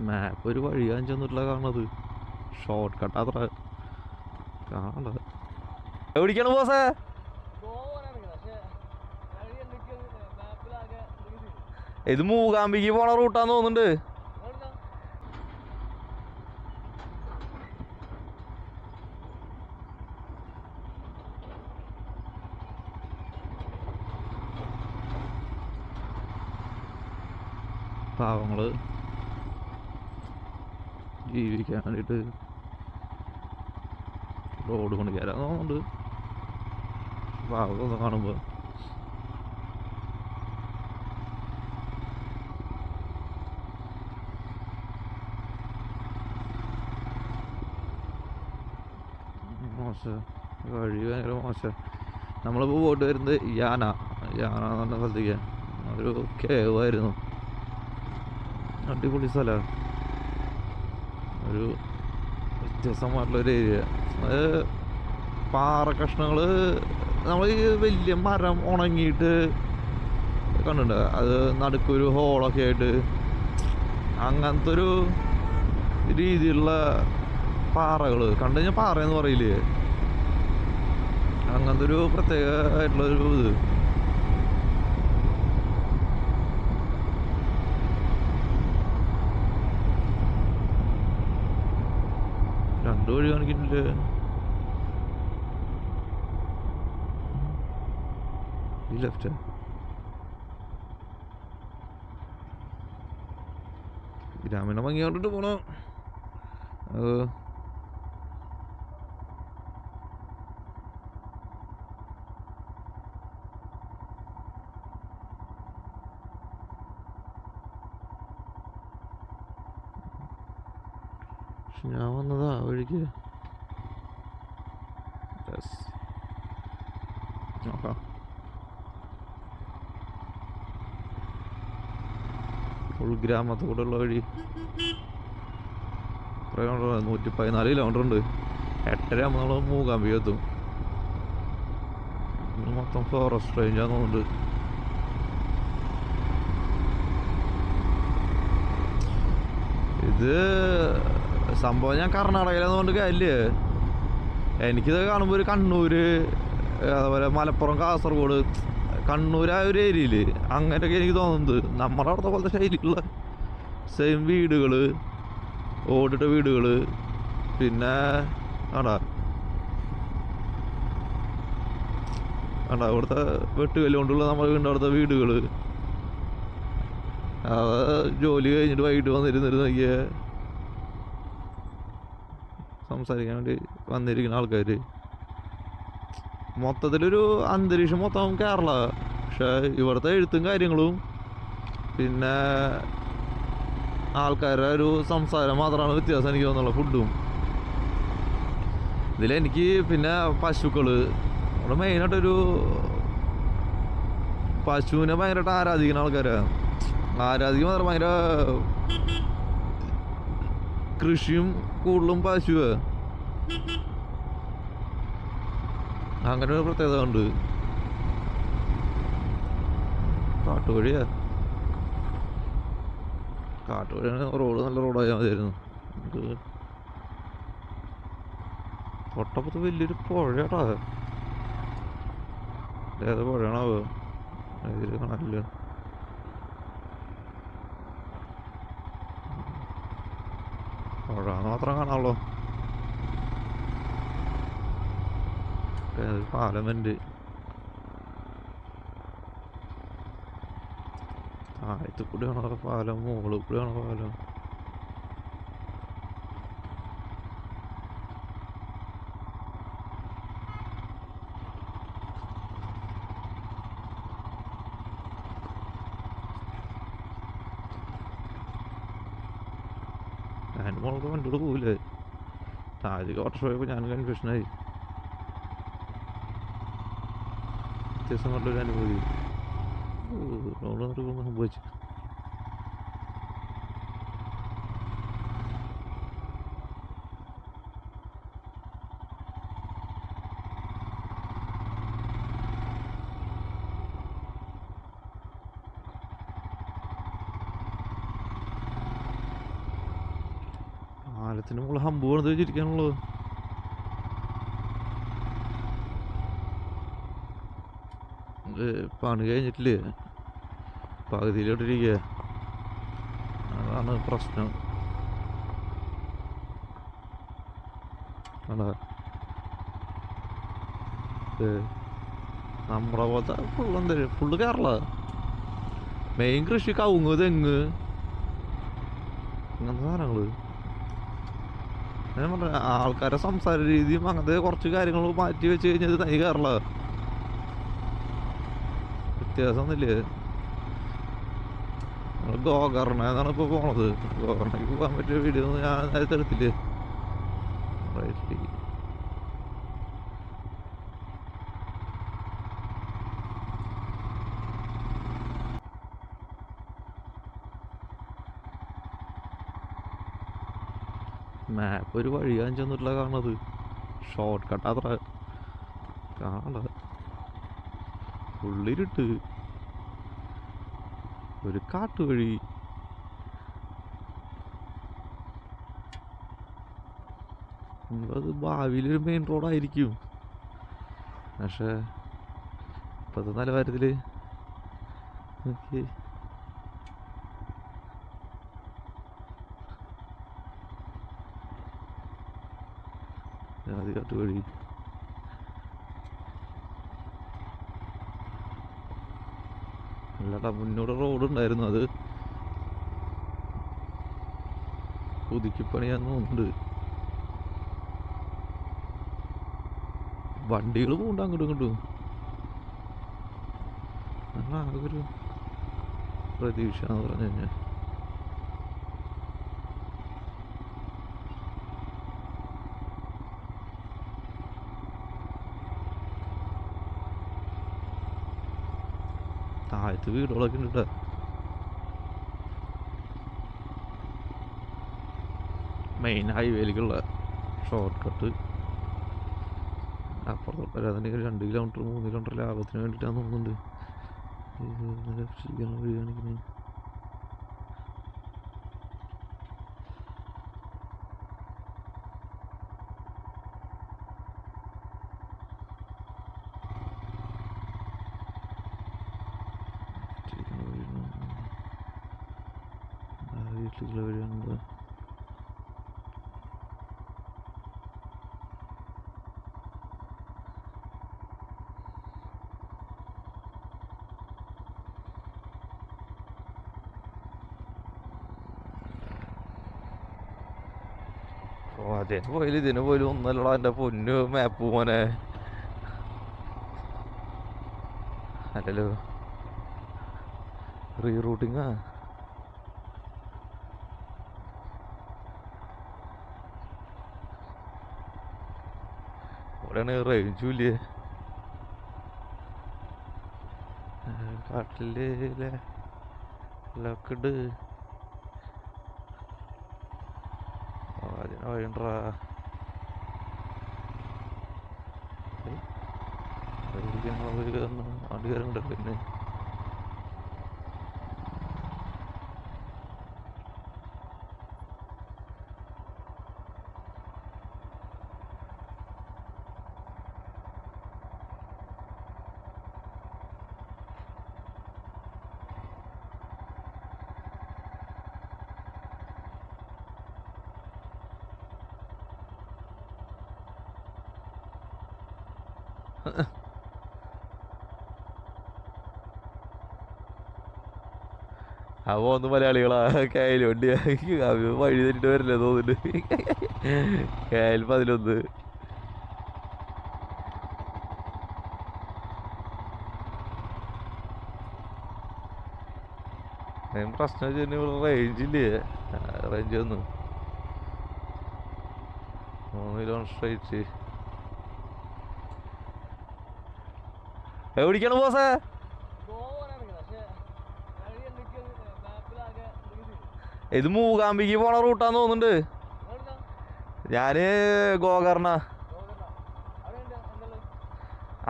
മാപ്പ് ഒരു വഴി കാണിച്ചൊന്നുമില്ല കാണുന്നത്. ഷോർട്ട് കട്ട് അത്ര കാണണ്ട. എവിടേക്കാണ് ബോസേ? ഇത് മൂകാംബിക്ക് പോണ റൂട്ടാന്ന് തോന്നുന്നുണ്ട്. പാവങ്ങള് ജീവിക്കാൻ വേണ്ടിയിട്ട് റോഡ് കൊണ്ട് കയറാൻ തോന്നുന്നുണ്ട്. പാവങ്ങളൊന്ന് കാണുമ്പോൾ മോശം വഴി, ഭയങ്കര മോശം. നമ്മളിപ്പോൾ പോയിട്ട് വരുന്നത് യാന എന്ന് പറഞ്ഞ സ്ഥലത്തേക്ക്. അതൊരു കേവായിരുന്നു. അടിപൊളി സ്ഥലമാണ്. ഒരു വ്യത്യസ്തമായിട്ടുള്ളൊരു ഏരിയ. അത് പാറ കഷ്ണങ്ങൾ നമ്മൾ ഈ വലിയ മരം ഉണങ്ങിയിട്ട് കണ്ടിട്ടുണ്ട്. അത് നടുക്കൊരു ഹോളൊക്കെ ആയിട്ട് അങ്ങനത്തെ ഒരു രീതിയിലുള്ള പാറകൾ കണ്ടു കഴിഞ്ഞാൽ പാറയെന്ന് പറയില്ലേ, അങ്ങനത്തെ ഒരു പ്രത്യേകമായിട്ടുള്ളൊരു ഇത്. രണ്ടു വഴി കാണിക്കുന്നില്ലേ? ഈ ലെഫ്റ്റ് ഗ്രാമീണ ഭംഗി കണ്ടിട്ട് പോണോ? ഞാൻ വന്നതാ വഴിക്ക്. നോക്കാം. ഉൾഗ്രാമത്തോടുള്ള വഴി 114 കിലോമീറ്റർ ഉണ്ട്. 8:30 ആകുമ്പോൾ നമ്മൾ മൂകാംബിക എത്തും. മൊത്തം ഫോറസ്റ്റ് റേഞ്ചാന്ന് തോന്നുന്നുണ്ട്. ഇത് സംഭവം ഞാൻ കർണാടകയിലാന്നുകൊണ്ട് കാര്യമില്ലേ, എനിക്കിത് കാണുമ്പോൾ ഒരു കണ്ണൂര്, അതുപോലെ മലപ്പുറം, കാസർഗോഡ്, കണ്ണൂർ ആ ഒരു ഏരിയയിൽ അങ്ങനെയൊക്കെ എനിക്ക് തോന്നുന്നത്. നമ്മുടെ അവിടുത്തെ പോലത്തെ ശൈലിയുള്ള സെയിം വീടുകൾ, ഓടിട്ട വീടുകൾ. പിന്നെ ആടാ അവിടുത്തെ വെട്ടുകല്ല് കൊണ്ടുള്ള നമ്മുടെ വീടിൻ്റെ അവിടുത്തെ വീടുകൾ. ജോലി കഴിഞ്ഞിട്ട് വൈകിട്ട് വന്നിരുന്നിരുന്ന് നോക്കിയ സംസാരിക്കാൻ വേണ്ടി വന്നിരിക്കുന്ന ആൾക്കാർ. മൊത്തത്തിലൊരു അന്തരീക്ഷം മൊത്തം കേരള. പക്ഷെ ഇവിടുത്തെ എഴുത്തും കാര്യങ്ങളും പിന്നെ ആൾക്കാരുടെ ഒരു സംസാരം മാത്രമാണ് വ്യത്യാസം എനിക്ക് തോന്നുന്നുള്ള. ഫുഡും ഇതിലെനിക്ക് പിന്നെ പശുക്കൾ, അവിടെ മെയിനായിട്ടൊരു പശുവിനെ ഭയങ്കരമായിട്ട് ആരാധിക്കുന്ന ആൾക്കാരാണ്. ആരാധിക്കും മാത്രം ഭയങ്കര കൃഷിയും കൂടുതലും പശുവ. അങ്ങനെ ഒരു പ്രത്യേകത ഉണ്ട്. കാട്ടുവഴിയാ, കാട്ടുവഴിയാണ്. റോഡ് നല്ല റോഡായാൽ മതിയായിരുന്നു. നമുക്ക് തൊട്ടപ്പുറത്ത് വലിയൊരു പുഴയാട്ടാ. ഏത് പുഴയാണാവോ? ഇതിൽ കാണാനില്ല. പുഴ മാത്രം കാണാമല്ലോ. പാലമുണ്ട്. താഴത്ത് കൂടെയാണോ പാലം, മുകളിൽ കൂടെയാണോ പാലം? ഞാൻ മുളക് വണ്ടിയോട് പോവില്ലേ? താഴേക്ക് ഓട്ടോ പോയപ്പോൾ ഞാൻ കൺഫ്യൂഷനായി. വ്യത്യസ്തം കണ്ടൊരു അനുഭൂതി. സംഭവിച്ചു. പാലത്തിന് മുകളിൽ ഹമ്പ് പണിത് വെച്ചിരിക്കാനുള്ളൂ. പണി കഴിഞ്ഞിട്ടില്ലേ, പകുതിയിലോട്ടിരിക്കുക. അതാണ് പ്രശ്നം. നമ്മുടെ പോലത്തെ ഫുള്ള് കേരള. മെയിൻ കൃഷി കവുങ്ങ്, തെങ്ങ്, അങ്ങനത്തെ സാധനങ്ങള്. ഞാൻ പറഞ്ഞ ആൾക്കാരെ സംസാര രീതിയും അങ്ങനത്തെ കുറച്ച് കാര്യങ്ങൾ മാറ്റി വെച്ച് കഴിഞ്ഞാൽ തനി കേരള. വ്യത്യാസമൊന്നുമില്ലേ. ഗോകർണ എന്നാണ് ഇപ്പോൾ പോണത്. ഗോകർണയ്ക്ക് പോകാൻ പറ്റിയ വീഡിയോ ഒന്നും ഞാൻ നേരത്തെ എടുത്തില്ലേ. റൈറ്റിലേക്ക് മാപ്പ് ഒരു വഴി കാണിച്ചൊന്നുമില്ല കാണുന്നത്. ഷോർട്ട് കട്ട് അത്ര കാണണ്ട. ഉള്ളിലിട്ട് ഒരു കാട്ടുവഴി. അത് ഭാവിയിലൊരു മെയിൻ റോഡായിരിക്കും. പക്ഷേ ഇപ്പോഴത്തെ നിലവാരത്തിൽ അത് കാട്ടുവഴി. അല്ലാട്ടാ, മുന്നോട്ട് റോഡ് ഉണ്ടായിരുന്നു, അത് പുതുക്കിപ്പണിയാന്ന് തോന്നുന്നുണ്ട്. വണ്ടികൾ പോകണ്ട അങ്ങോട്ടും ഇങ്ങോട്ടും. ആകെ ഒരു പ്രതീക്ഷ എന്ന് പറഞ്ഞു കഴിഞ്ഞാൽ താഴത്ത് വീടുകളൊക്കെ ഉണ്ട് കേട്ടോ. മെയിൻ ഹൈവേയിലേക്കുള്ള ഷോർട്ട് കട്ട്. അപ്പുറത്തോട്ട് വരാതെ 2 കിലോമീറ്റർ 3 കിലോമീറ്റർ ലാഭത്തിന് വേണ്ടിയിട്ടാണ് തോന്നുന്നുണ്ട് രക്ഷിക്കാൻ വഴി കാണിക്കുന്നത്. വീട്ടിലേക്കുള്ള വഴിയാണത്. അതിന് പോയാലും ഇതിന് പോലും ഒന്നല്ലടാ എൻ്റെ പൊന്നു മാപ്പ് മോനെ. അല്ലല്ലോ, റീറൂട്ടിങ്ങാ. ഇവിടെയാണ് റേഞ്ചും ഇല്ലേ. കാട്ടിലെ ലോക്കഡ് അതിന് വഴിണ്ടാ. വണ്ടി കയറുന്നുണ്ട്. പിന്നെ അവ ഒന്ന് മലയാളികളാ. കായൽ വണ്ടിയാ. വഴി തെറ്റിട്ട് വരില്ലേ തോന്നുന്നുണ്ട്. കായൽ 11. പ്രശ്നം വെച്ചാൽ ഇവിടെ റേഞ്ചില്ലേ. റേഞ്ച് വന്നു 3 കിലോമീറ്റർ സ്ട്രൈറ്റ്. എവിടേക്കാണ് ബോസേ? ഇത് മൂകാംബിക്ക് പോണ റൂട്ടാന്ന് തോന്നുന്നുണ്ട്. ഞാന് ഗോകർണ.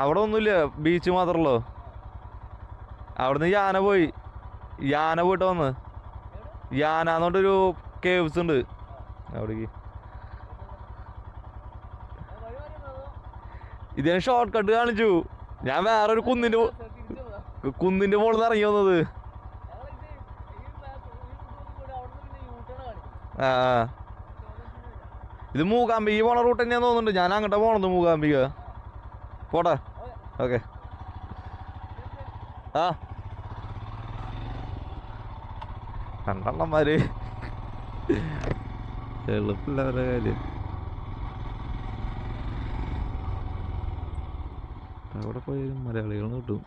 അവിടെ ഒന്നുമില്ല, ബീച്ച് മാത്രമല്ലോ. അവിടുന്ന് യാന പോയിട്ട് വന്ന് യാന എന്നോട്ടൊരു കേവ്സ് ഉണ്ട് അവിടേക്ക്. ഇതിന് ഷോർട്ട് കട്ട് കാണിച്ചു. ഞാൻ വേറൊരു കുന്നിന്റെ മുകളിൽ നിന്ന് ഇറങ്ങി വന്നത്. ആ ഇത് മൂകാംബിക പോണ റൂട്ട് തന്നെയാന്ന് തോന്നുന്നുണ്ട്. ഞാൻ അങ്ങോട്ടാ പോണത്, മൂകാംബിക. പോട്ടെ, ഓക്കെ. ആ കണ്ടണ്ണന്മാര് എളുപ്പില്ല അവരുടെ കാര്യം. അവിടെ പോയാലും മലയാളികളൊന്നും കിട്ടും.